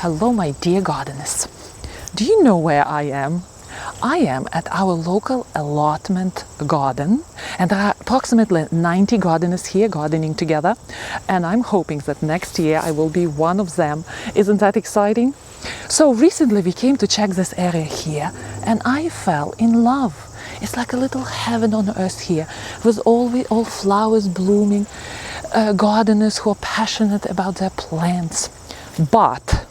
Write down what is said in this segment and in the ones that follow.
Hello, my dear gardeners. Do you know where I am? I am at our local allotment garden, and there are approximately 90 gardeners here gardening together, and I'm hoping that next year I will be one of them. Isn't that exciting? So recently we came to check this area here, and I fell in love. It's like a little heaven on earth here, with all flowers blooming, gardeners who are passionate about their plants. But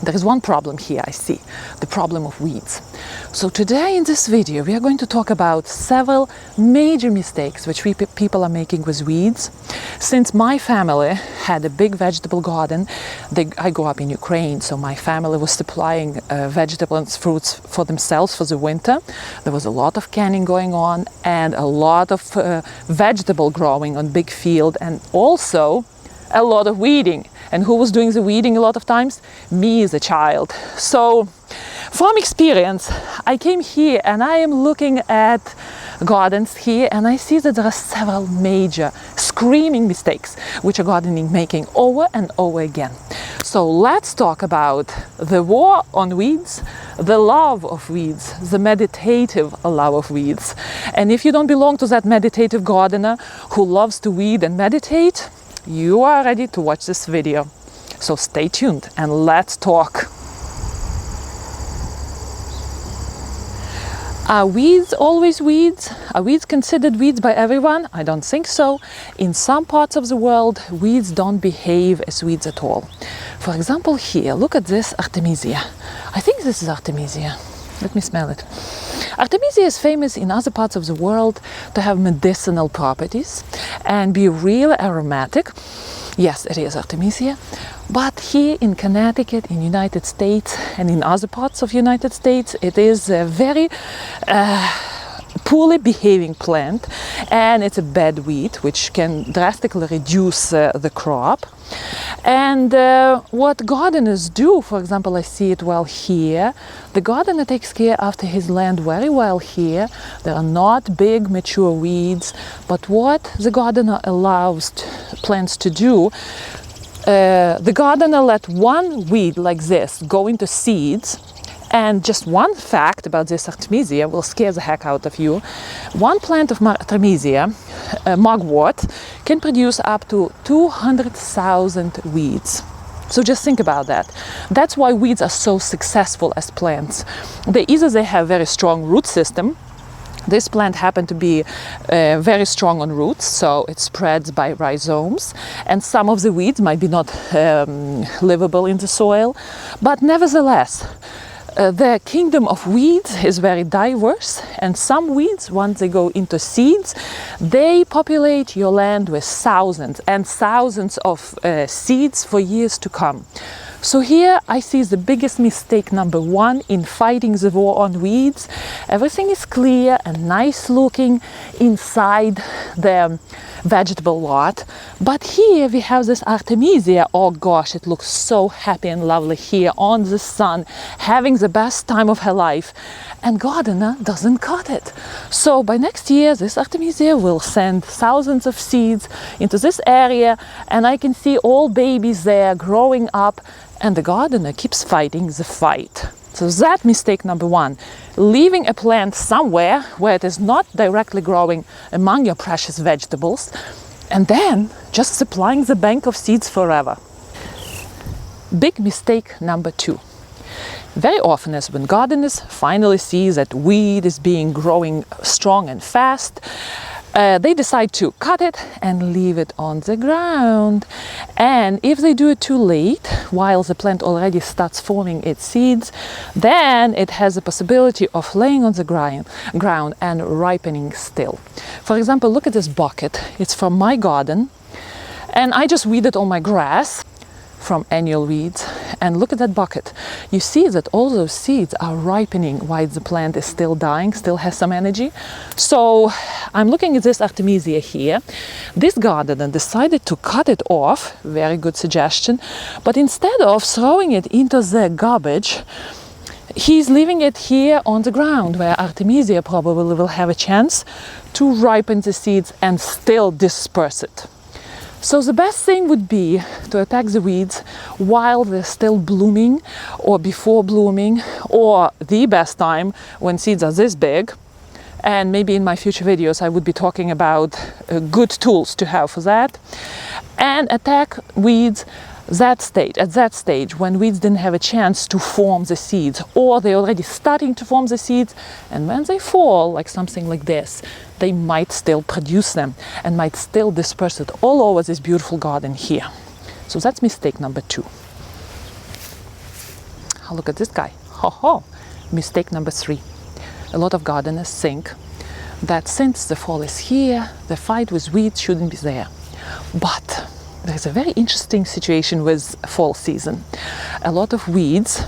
there is one problem here, I see, the problem of weeds. So today in this video we are going to talk about several major mistakes which people are making with weeds. Since my family had a big vegetable garden, I grew up in Ukraine, so my family was supplying vegetables and fruits for themselves for the winter. There was a lot of canning going on and a lot of vegetable growing on big field, and also a lot of weeding. And who was doing the weeding a lot of times? Me as a child. So from experience, I came here and I am looking at gardens here, and I see that there are several major screaming mistakes which are gardening making over and over again. So let's talk about the war on weeds, the love of weeds, the meditative love of weeds. And if you don't belong to that meditative gardener who loves to weed and meditate, you are ready to watch this video. So stay tuned and let's talk. Are weeds always weeds? Are weeds considered weeds by everyone? I don't think so. In some parts of the world, weeds don't behave as weeds at all. For example, here, look at this Artemisia. I think this is Artemisia. Let me smell it. Artemisia is famous in other parts of the world to have medicinal properties and be really aromatic. Yes, it is Artemisia. But here in Connecticut, in United States, and in other parts of United States, it is a very poorly behaving plant, and it's a bad weed which can drastically reduce the crop. And what gardeners do, for example, I see it well here, the gardener takes care after his land very well here. There are not big mature weeds, but what the gardener allows plants to do, the gardener let one weed like this go into seeds. And just one fact about this Artemisia will scare the heck out of you. One plant of Artemisia, mugwort, can produce up to 200,000 weeds. So just think about that. That's why weeds are so successful as plants. They have very strong root system. This plant happened to be very strong on roots, so it spreads by rhizomes, and some of the weeds might be not livable in the soil, but nevertheless, the kingdom of weeds is very diverse, and some weeds, once they go into seeds, they populate your land with thousands and thousands of seeds for years to come. So here I see the biggest mistake number one in fighting the war on weeds. Everything is clear and nice looking inside the vegetable lot, but here we have this Artemisia. Oh gosh, it looks so happy and lovely here on the sun, having the best time of her life, and gardener doesn't cut it. So by next year this Artemisia will send thousands of seeds into this area, and I can see all babies there growing up, and the gardener keeps fighting the fight. So that mistake number one, leaving a plant somewhere where it is not directly growing among your precious vegetables, and then just supplying the bank of seeds forever. Big mistake number two. Very often, as when gardeners finally see that weed is growing strong and fast, they decide to cut it and leave it on the ground. And if they do it too late, while the plant already starts forming its seeds, then it has a possibility of laying on the ground and ripening still. For example, look at this bucket. It's from my garden, and I just weeded all my grass from annual weeds. And look at that bucket. You see that all those seeds are ripening while the plant is still dying, still has some energy. So I'm looking at this Artemisia here. This gardener decided to cut it off, very good suggestion, but instead of throwing it into the garbage, he's leaving it here on the ground, where Artemisia probably will have a chance to ripen the seeds and still disperse it. So the best thing would be to attack the weeds while they're still blooming or before blooming, or the best time when seeds are this big. And maybe in my future videos I would be talking about good tools to have for that. And attack weeds at that stage when weeds didn't have a chance to form the seeds, or they're already starting to form the seeds, and when they fall, like something like this, they might still produce them and might still disperse it all over this beautiful garden here. So that's mistake number 2. Oh, look at this guy. Mistake number 3. A lot of gardeners think that since the fall is here, the fight with weeds shouldn't be there. But there's a very interesting situation with fall season. A lot of weeds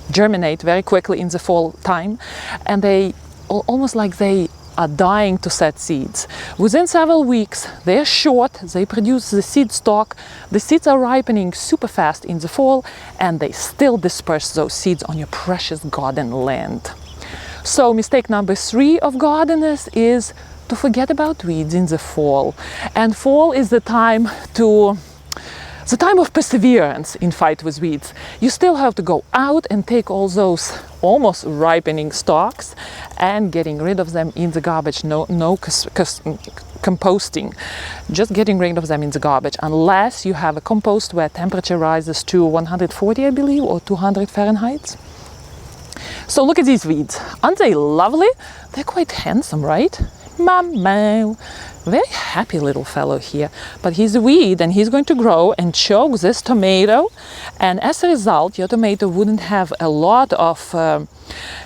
germinate very quickly in the fall time, and they almost like they are dying to set seeds. Within several weeks, they're short, they produce the seed stock, the seeds are ripening super fast in the fall, and they still disperse those seeds on your precious garden land. So mistake number 3 of gardeners is to forget about weeds in the fall. And fall is the time of perseverance in fight with weeds. You still have to go out and take all those almost ripening stalks and getting rid of them in the garbage. No composting, just getting rid of them in the garbage, unless you have a compost where temperature rises to 140, I believe, or 200 Fahrenheit. So look at these weeds. Aren't they lovely? They're quite handsome, right? Mama, very happy little fellow here. But he's a weed and he's going to grow and choke this tomato. And as a result, your tomato wouldn't have a lot of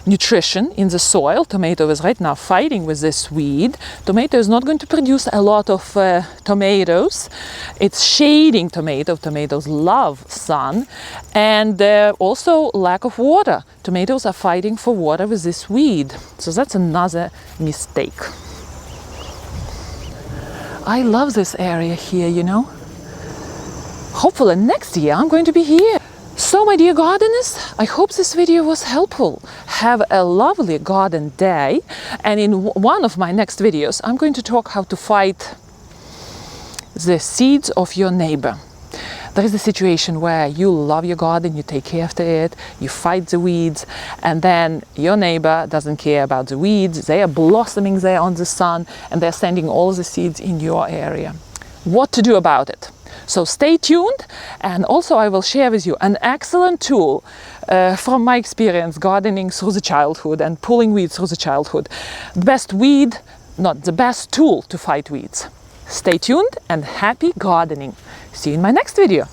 nutrition in the soil. Tomato is right now fighting with this weed. Tomato is not going to produce a lot of tomatoes. It's shading tomato. Tomatoes love sun, and also lack of water. Tomatoes are fighting for water with this weed. So that's another mistake. I love this area here, you know. Hopefully next year I'm going to be here. So my dear gardeners, I hope this video was helpful. Have a lovely garden day, and in one of my next videos I'm going to talk how to fight the seeds of your neighbor. There is a situation where you love your garden, you take care of it, you fight the weeds, and then your neighbor doesn't care about the weeds. They are blossoming there on the sun, and they're sending all the seeds in your area. What to do about it? So stay tuned, and also I will share with you an excellent tool from my experience gardening through the childhood and pulling weeds through the childhood. The best tool to fight weeds. Stay tuned and happy gardening. See you in my next video.